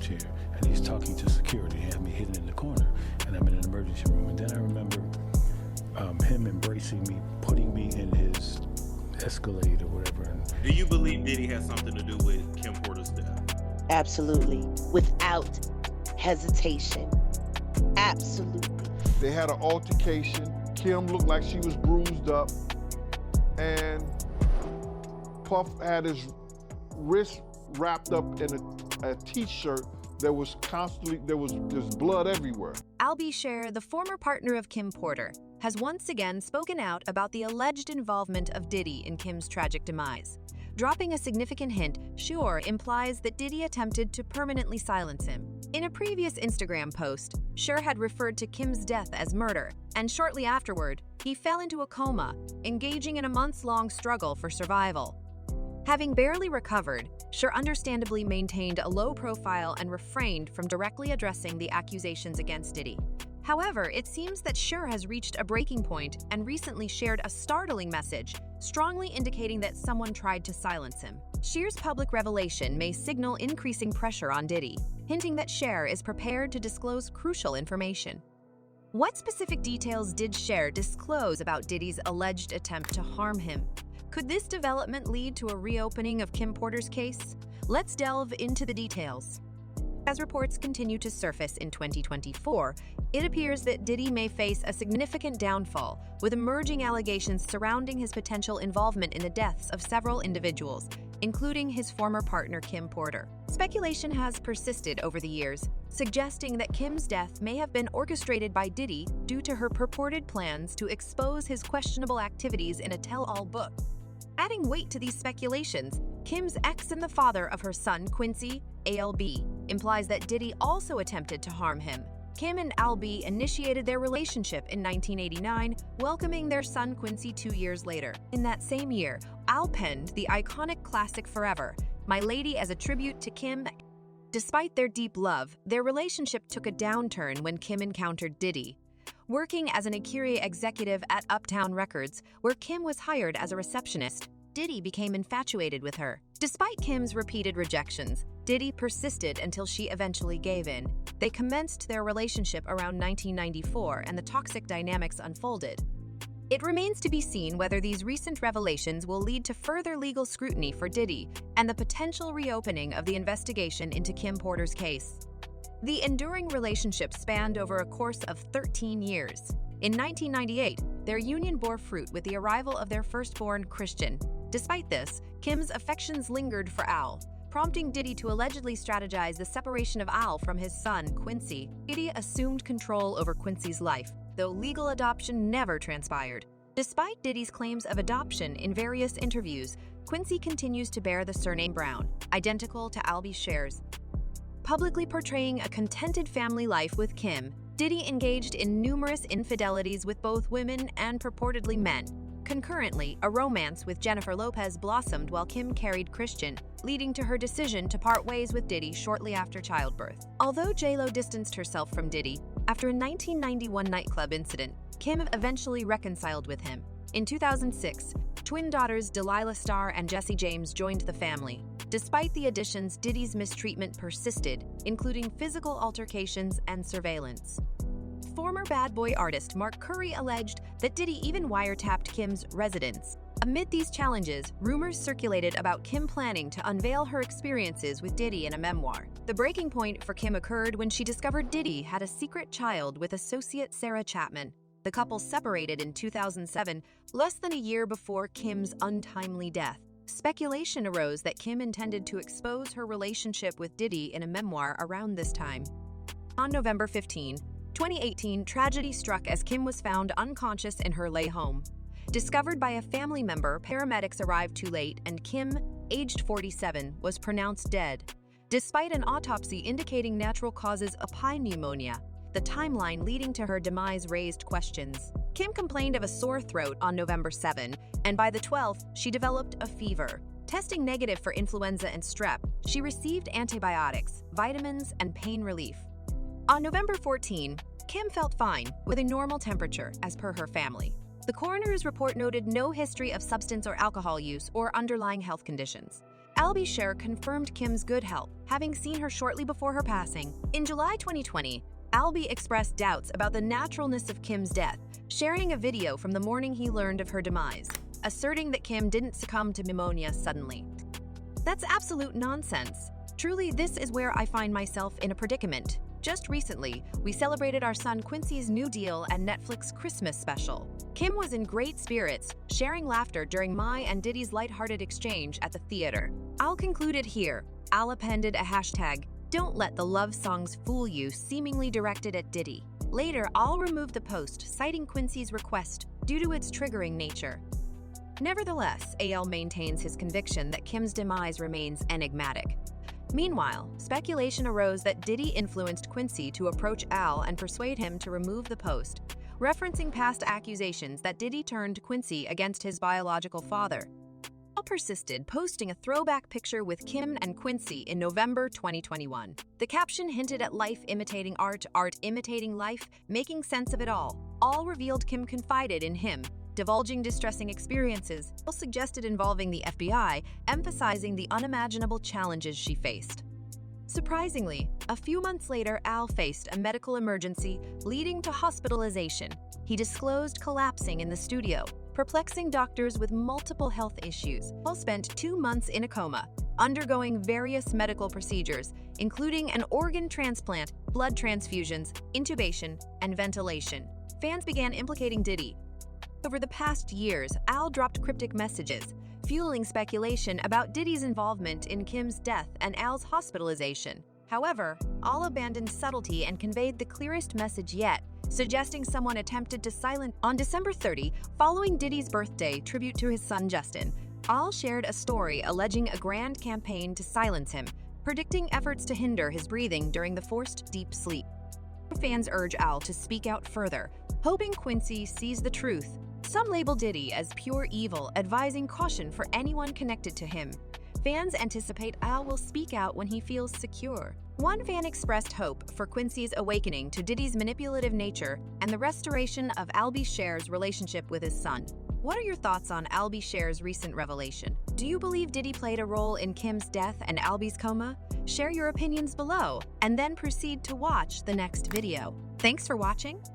wheelchair, and he's talking to security. He had me hidden in the corner, and I'm in an emergency room. And then I remember him embracing me, putting me in his Escalade or whatever. And do you believe Diddy has something to do with Kim Porter's death? Absolutely, without hesitation. Absolutely. They had an altercation. Kim looked like she was bruised up, and Puff had his wrist wrapped up in a t-shirt that was constantly, there was just blood everywhere. Albie Sher, the former partner of Kim Porter, has once again spoken out about the alleged involvement of Diddy in Kim's tragic demise. Dropping a significant hint, Sher implies that Diddy attempted to permanently silence him. In a previous Instagram post, Sher had referred to Kim's death as murder, and shortly afterward, he fell into a coma, engaging in a months-long struggle for survival. Having barely recovered, Sher understandably maintained a low profile and refrained from directly addressing the accusations against Diddy. However, it seems that Sher has reached a breaking point and recently shared a startling message, strongly indicating that someone tried to silence him. Sher's public revelation may signal increasing pressure on Diddy, hinting that Sher is prepared to disclose crucial information. What specific details did Sher disclose about Diddy's alleged attempt to harm him? Could this development lead to a reopening of Kim Porter's case? Let's delve into the details. As reports continue to surface in 2024, it appears that Diddy may face a significant downfall, with emerging allegations surrounding his potential involvement in the deaths of several individuals, including his former partner Kim Porter. Speculation has persisted over the years, suggesting that Kim's death may have been orchestrated by Diddy due to her purported plans to expose his questionable activities in a tell-all book. Adding weight to these speculations, Kim's ex and the father of her son, Quincy, ALB, implies that Diddy also attempted to harm him. Kim and Albie initiated their relationship in 1989, welcoming their son Quincy 2 years later. In that same year, Al penned the iconic classic Forever, My Lady, as a tribute to Kim. Despite their deep love, their relationship took a downturn when Kim encountered Diddy. Working as an Akira executive at Uptown Records, where Kim was hired as a receptionist, Diddy became infatuated with her. Despite Kim's repeated rejections, Diddy persisted until she eventually gave in. They commenced their relationship around 1994, and the toxic dynamics unfolded. It remains to be seen whether these recent revelations will lead to further legal scrutiny for Diddy and the potential reopening of the investigation into Kim Porter's case. The enduring relationship spanned over a course of 13 years. In 1998, their union bore fruit with the arrival of their firstborn, Christian. Despite this, Kim's affections lingered for Al, prompting Diddy to allegedly strategize the separation of Al from his son, Quincy. Diddy assumed control over Quincy's life, though legal adoption never transpired. Despite Diddy's claims of adoption in various interviews, Quincy continues to bear the surname Brown, identical to Albie Sher's. Publicly portraying a contented family life with Kim, Diddy engaged in numerous infidelities with both women and purportedly men. Concurrently, a romance with Jennifer Lopez blossomed while Kim carried Christian, leading to her decision to part ways with Diddy shortly after childbirth. Although J.Lo distanced herself from Diddy, after a 1991 nightclub incident, Kim eventually reconciled with him. In 2006, twin daughters Delilah Starr and Jessie James joined the family. Despite the additions, Diddy's mistreatment persisted, including physical altercations and surveillance. Former Bad Boy artist Mark Curry alleged that Diddy even wiretapped Kim's residence. Amid these challenges, rumors circulated about Kim planning to unveil her experiences with Diddy in a memoir. The breaking point for Kim occurred when she discovered Diddy had a secret child with associate Sarah Chapman. The couple separated in 2007, less than a year before Kim's untimely death. Speculation arose that Kim intended to expose her relationship with Diddy in a memoir around this time. On November 15, 2018, tragedy struck as Kim was found unconscious in her lay home. Discovered by a family member, paramedics arrived too late, and Kim, aged 47, was pronounced dead. Despite an autopsy indicating natural causes of high pneumonia, the timeline leading to her demise raised questions. Kim complained of a sore throat on November 7, and by the 12th, she developed a fever. Testing negative for influenza and strep, she received antibiotics, vitamins, and pain relief. On November 14, Kim felt fine, with a normal temperature, as per her family. The coroner's report noted no history of substance or alcohol use or underlying health conditions. Albie Cher confirmed Kim's good health, having seen her shortly before her passing. In July 2020, Albie expressed doubts about the naturalness of Kim's death, sharing a video from the morning he learned of her demise, asserting that Kim didn't succumb to pneumonia suddenly. That's absolute nonsense. Truly, this is where I find myself in a predicament. Just recently, we celebrated our son Quincys' new deal and Netflix Christmas special. Kim was in great spirits, sharing laughter during my and Diddy's lighthearted exchange at the theater. I'll conclude it here. Al appended a hashtag, "Don't let the love songs fool you," seemingly directed at Diddy. Later, Al removed the post, citing Quincys' request due to its triggering nature. Nevertheless, AL maintains his conviction that Kim's demise remains enigmatic. Meanwhile, speculation arose that Diddy influenced Quincy to approach Al and persuade him to remove the post, referencing past accusations that Diddy turned Quincy against his biological father. Al persisted, posting a throwback picture with Kim and Quincy in November 2021. The caption hinted at life imitating art, art imitating life, making sense of it all. All revealed Kim confided in him, divulging distressing experiences, all suggested involving the FBI, emphasizing the unimaginable challenges she faced. Surprisingly, a few months later, Al faced a medical emergency leading to hospitalization. He disclosed collapsing in the studio, perplexing doctors with multiple health issues. Al spent 2 months in a coma, undergoing various medical procedures, including an organ transplant, blood transfusions, intubation, and ventilation. Fans began implicating Diddy. Over the past years, Al dropped cryptic messages, fueling speculation about Diddy's involvement in Kim's death and Al's hospitalization. However, Al abandoned subtlety and conveyed the clearest message yet, suggesting someone attempted to silence. On December 30, following Diddy's birthday tribute to his son Justin, Al shared a story alleging a grand campaign to silence him, predicting efforts to hinder his breathing during the forced deep sleep. Fans urge Al to speak out further, hoping Quincy sees the truth. Some label Diddy as pure evil, advising caution for anyone connected to him. Fans anticipate Al will speak out when he feels secure. One fan expressed hope for Quincy's awakening to Diddy's manipulative nature and the restoration of Albie Cher's relationship with his son. What are your thoughts on Albie Cher's recent revelation? Do you believe Diddy played a role in Kim's death and Albie's coma? Share your opinions below, and then proceed to watch the next video. Thanks for watching.